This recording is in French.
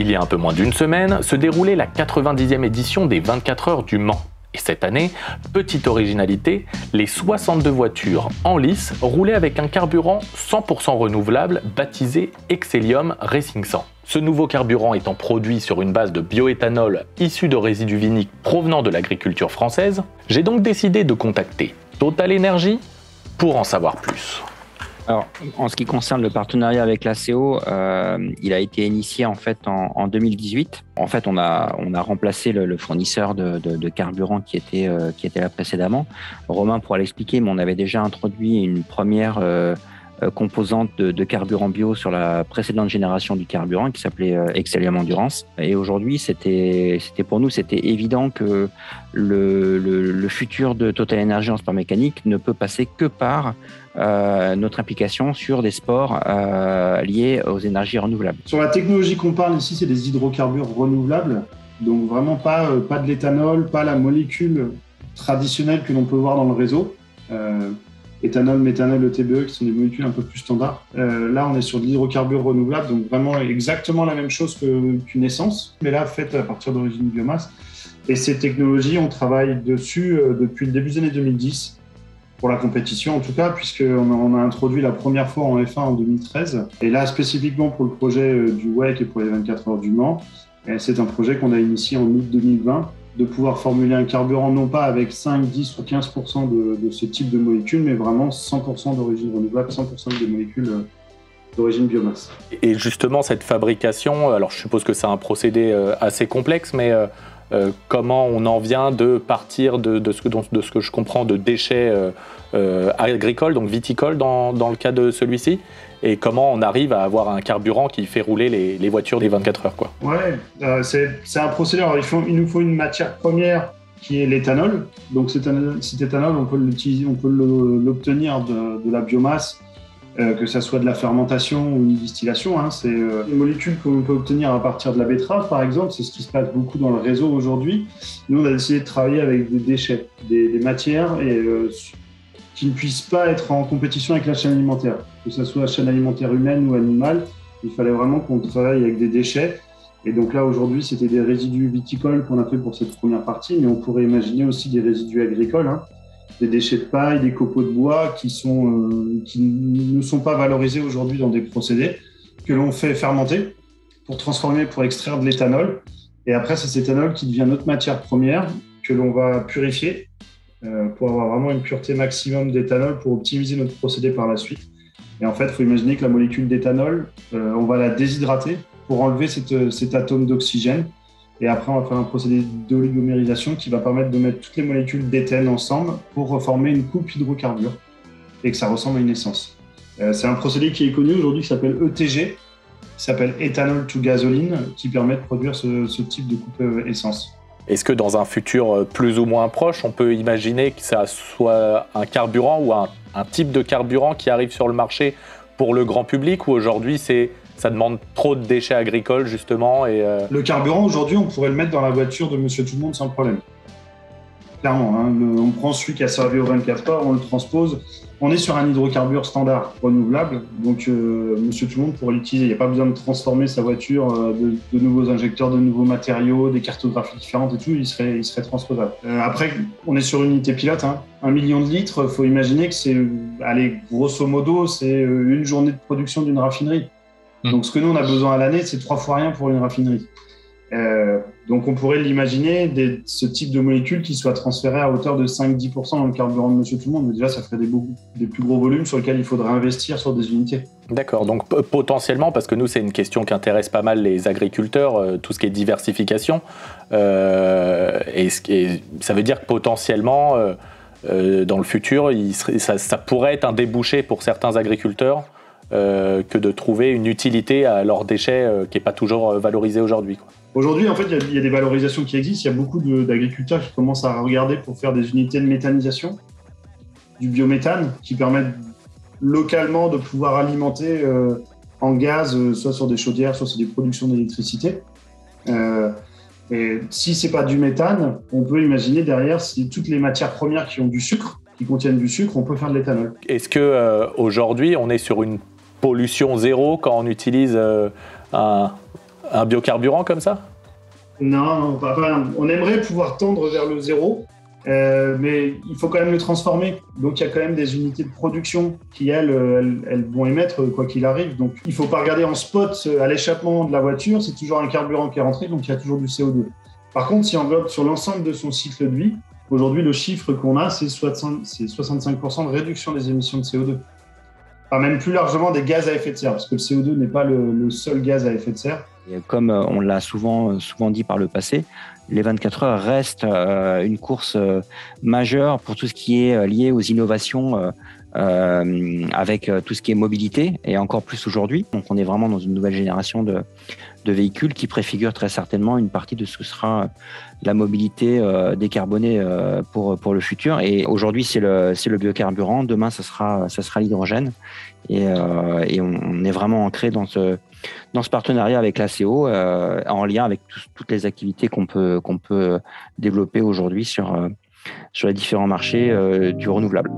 Il y a un peu moins d'une semaine, se déroulait la 90e édition des 24 heures du Mans. Et cette année, petite originalité, les 62 voitures en lice roulaient avec un carburant 100% renouvelable baptisé Excellium Racing 100. Ce nouveau carburant étant produit sur une base de bioéthanol issu de résidus viniques provenant de l'agriculture française, j'ai donc décidé de contacter TotalEnergies pour en savoir plus. Alors, en ce qui concerne le partenariat avec l'ACO, il a été initié en fait en 2018. En fait, on a remplacé le fournisseur de carburant qui était là précédemment. Romain pourra l'expliquer, mais on avait déjà introduit une première composante de carburant bio sur la précédente génération du carburant qui s'appelait Excellium Endurance. Et aujourd'hui, pour nous, c'était évident que le futur de TotalEnergies en sport mécanique ne peut passer que par notre implication sur des sports liés aux énergies renouvelables. Sur la technologie qu'on parle ici, c'est des hydrocarbures renouvelables. Donc vraiment pas de l'éthanol, pas la molécule traditionnelle que l'on peut voir dans le réseau. Éthanol, méthanol, ETBE, qui sont des molécules un peu plus standards. Là, on est sur de l'hydrocarbure renouvelable, donc vraiment exactement la même chose qu'une essence, mais là, faite à partir d'origine biomasse. Et ces technologies, on travaille dessus depuis le début des années 2010, pour la compétition en tout cas, puisqu'on a introduit la première fois en F1 en 2013. Et là, spécifiquement pour le projet du WEC et pour les 24 heures du Mans, c'est un projet qu'on a initié en août 2020, de pouvoir formuler un carburant non pas avec 5, 10 ou 15% de ce type de molécules, mais vraiment 100% d'origine renouvelable, 100% des molécules d'origine biomasse. Et justement, cette fabrication, alors je suppose que c'est un procédé assez complexe, mais comment on en vient de partir de ce que je comprends de déchets agricoles, donc viticoles dans le cas de celui-ci, et comment on arrive à avoir un carburant qui fait rouler les voitures des 24 heures, quoi. Ouais, c'est un procédé. Alors, il nous faut une matière première qui est l'éthanol. Donc cet éthanol, on peut l'utiliser, on peut l'obtenir de la biomasse, que ça soit de la fermentation ou une distillation. C'est une molécule qu'on peut obtenir à partir de la betterave, par exemple. C'est ce qui se passe beaucoup dans le réseau aujourd'hui. Nous, on a décidé de travailler avec des déchets, des matières qui ne puissent pas être en compétition avec la chaîne alimentaire, que ce soit la chaîne alimentaire humaine ou animale. Il fallait vraiment qu'on travaille avec des déchets. Et donc là, aujourd'hui, c'était des résidus viticoles qu'on a fait pour cette première partie, mais on pourrait imaginer aussi des résidus agricoles, des déchets de paille, des copeaux de bois qui ne sont pas valorisés aujourd'hui dans des procédés, que l'on fait fermenter pour transformer, pour extraire de l'éthanol. Et après, c'est cet éthanol qui devient notre matière première, que l'on va purifier pour avoir vraiment une pureté maximum d'éthanol pour optimiser notre procédé par la suite. Et en fait, il faut imaginer que la molécule d'éthanol, on va la déshydrater pour enlever cet atome d'oxygène. Et après, on va faire un procédé d'oligomérisation qui va permettre de mettre toutes les molécules d'éthène ensemble pour reformer une coupe hydrocarbure et que ça ressemble à une essence. C'est un procédé qui est connu aujourd'hui qui s'appelle ETG, qui s'appelle Ethanol to Gasoline, qui permet de produire ce type de coupe essence. Est-ce que dans un futur plus ou moins proche, on peut imaginer que ça soit un carburant ou un type de carburant qui arrive sur le marché pour le grand public, ou aujourd'hui ça demande trop de déchets agricoles justement Le carburant aujourd'hui, on pourrait le mettre dans la voiture de Monsieur Tout-le-Monde sans problème. Clairement, on prend celui qui a servi aux 24 heures, on le transpose. On est sur un hydrocarbure standard renouvelable, donc Monsieur Tout-le-Monde pourrait l'utiliser. Il n'y a pas besoin de transformer sa voiture, de nouveaux injecteurs, de nouveaux matériaux, des cartographies différentes et tout, il serait transposable. Après, on est sur une unité pilote, 1 million de litres, il faut imaginer que c'est, grosso modo, c'est une journée de production d'une raffinerie. Donc ce que nous on a besoin à l'année, c'est 3 fois rien pour une raffinerie. Donc on pourrait l'imaginer, ce type de molécule qui soit transféré à hauteur de 5-10% dans le carburant de Monsieur Tout-le-Monde. Mais déjà, ça ferait des plus gros volumes sur lesquels il faudrait investir sur des unités. D'accord, donc potentiellement, parce que nous c'est une question qui intéresse pas mal les agriculteurs, tout ce qui est diversification, et ça veut dire que potentiellement, dans le futur, ça pourrait être un débouché pour certains agriculteurs, que de trouver une utilité à leurs déchets qui n'est pas toujours valorisée aujourd'hui, quoi. Aujourd'hui, en fait, il y a des valorisations qui existent. Il y a beaucoup d'agriculteurs qui commencent à regarder pour faire des unités de méthanisation, du biométhane, qui permettent localement de pouvoir alimenter en gaz, soit sur des chaudières, soit sur des productions d'électricité. Et si ce n'est pas du méthane, on peut imaginer derrière, si toutes les matières premières qui contiennent du sucre, on peut faire de l'éthanol. Est-ce qu'aujourd'hui, on est sur une pollution zéro quand on utilise un un biocarburant comme ça? Non, on aimerait pouvoir tendre vers le zéro, mais il faut quand même le transformer. Donc, il y a quand même des unités de production qui, elles vont émettre quoi qu'il arrive. Donc, il ne faut pas regarder en spot à l'échappement de la voiture. C'est toujours un carburant qui est rentré, donc il y a toujours du CO2. Par contre, si on englobe sur l'ensemble de son cycle de vie, aujourd'hui, le chiffre qu'on a, c'est 65% de réduction des émissions de CO2. Enfin, même plus largement des gaz à effet de serre, parce que le CO2 n'est pas le seul gaz à effet de serre. Et comme on l'a souvent dit par le passé, les 24 heures restent une course majeure pour tout ce qui est lié aux innovations avec tout ce qui est mobilité, et encore plus aujourd'hui. Donc on est vraiment dans une nouvelle génération de véhicules qui préfigure très certainement une partie de ce que sera la mobilité décarbonée pour le futur. Et aujourd'hui c'est le biocarburant, demain ça sera l'hydrogène, et on est vraiment ancré dans ce partenariat avec l'ACO, en lien avec toutes les activités qu'on peut développer aujourd'hui sur les différents marchés du renouvelable.